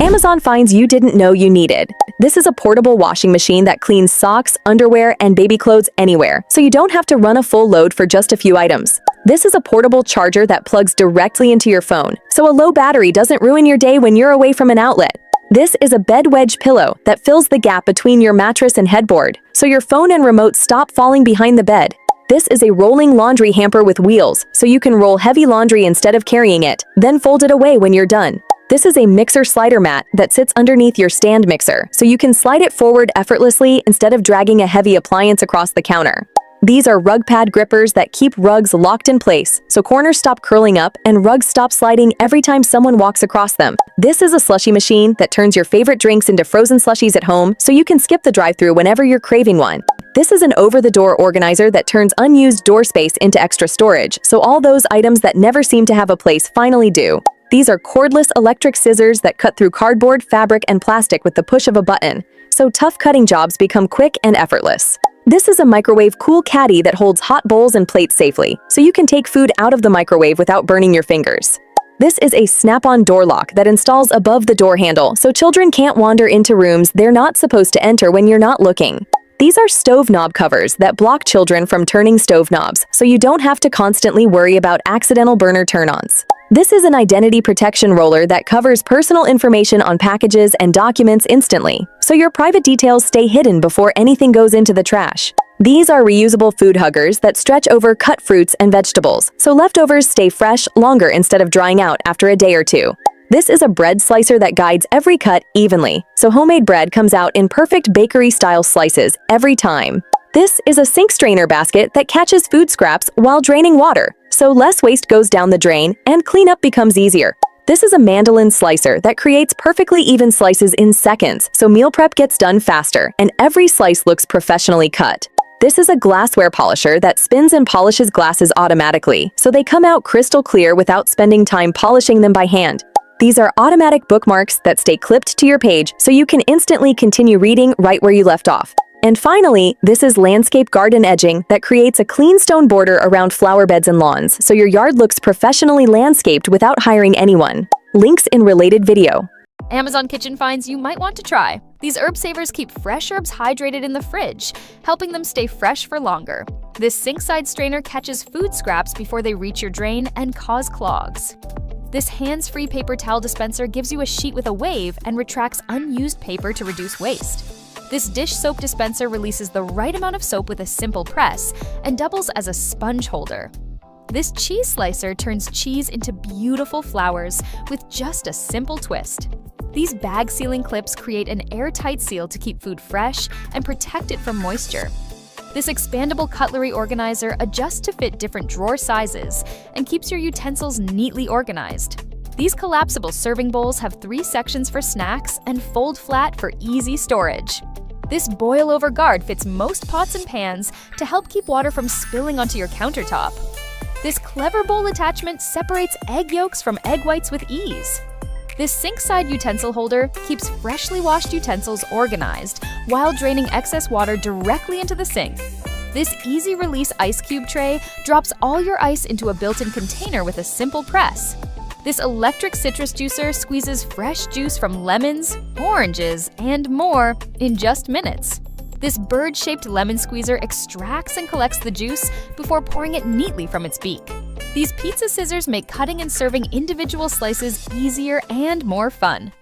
Amazon finds you didn't know you needed. This is a portable washing machine that cleans socks, underwear, and baby clothes anywhere, so you don't have to run a full load for just a few items. This is a portable charger that plugs directly into your phone, so a low battery doesn't ruin your day when you're away from an outlet. This is a bed wedge pillow that fills the gap between your mattress and headboard, so your phone and remote stop falling behind the bed. This is a rolling laundry hamper with wheels, so you can roll heavy laundry instead of carrying it, then fold it away when you're done. This is a mixer slider mat that sits underneath your stand mixer, so you can slide it forward effortlessly instead of dragging a heavy appliance across the counter. These are rug pad grippers that keep rugs locked in place, so corners stop curling up and rugs stop sliding every time someone walks across them. This is a slushie machine that turns your favorite drinks into frozen slushies at home, so you can skip the drive-thru whenever you're craving one. This is an over-the-door organizer that turns unused door space into extra storage, so all those items that never seem to have a place finally do. These are cordless electric scissors that cut through cardboard, fabric, and plastic with the push of a button, so tough cutting jobs become quick and effortless. This is a microwave cool caddy that holds hot bowls and plates safely, so you can take food out of the microwave without burning your fingers. This is a snap-on door lock that installs above the door handle, so children can't wander into rooms they're not supposed to enter when you're not looking. These are stove knob covers that block children from turning stove knobs, so you don't have to constantly worry about accidental burner turn-ons. This is an identity protection roller that covers personal information on packages and documents instantly, so your private details stay hidden before anything goes into the trash. These are reusable food huggers that stretch over cut fruits and vegetables, so leftovers stay fresh longer instead of drying out after a day or two. This is a bread slicer that guides every cut evenly, so homemade bread comes out in perfect bakery-style slices every time. This is a sink strainer basket that catches food scraps while draining water, so less waste goes down the drain and cleanup becomes easier. This is a mandolin slicer that creates perfectly even slices in seconds, so meal prep gets done faster and every slice looks professionally cut. This is a glassware polisher that spins and polishes glasses automatically, so they come out crystal clear without spending time polishing them by hand. These are automatic bookmarks that stay clipped to your page, so you can instantly continue reading right where you left off. And finally, this is landscape garden edging that creates a clean stone border around flower beds and lawns, so your yard looks professionally landscaped without hiring anyone. Links in related video. Amazon Kitchen finds you might want to try. These herb savers keep fresh herbs hydrated in the fridge, helping them stay fresh for longer. This sink-side strainer catches food scraps before they reach your drain and cause clogs. This hands-free paper towel dispenser gives you a sheet with a wave and retracts unused paper to reduce waste. This dish soap dispenser releases the right amount of soap with a simple press and doubles as a sponge holder. This cheese slicer turns cheese into beautiful flowers with just a simple twist. These bag sealing clips create an airtight seal to keep food fresh and protect it from moisture. This expandable cutlery organizer adjusts to fit different drawer sizes and keeps your utensils neatly organized. These collapsible serving bowls have 3 sections for snacks and fold flat for easy storage. This boil-over guard fits most pots and pans to help keep water from spilling onto your countertop. This clever bowl attachment separates egg yolks from egg whites with ease. This sink-side utensil holder keeps freshly washed utensils organized while draining excess water directly into the sink. This easy-release ice cube tray drops all your ice into a built-in container with a simple press. This electric citrus juicer squeezes fresh juice from lemons, oranges, and more in just minutes. This bird-shaped lemon squeezer extracts and collects the juice before pouring it neatly from its beak. These pizza scissors make cutting and serving individual slices easier and more fun.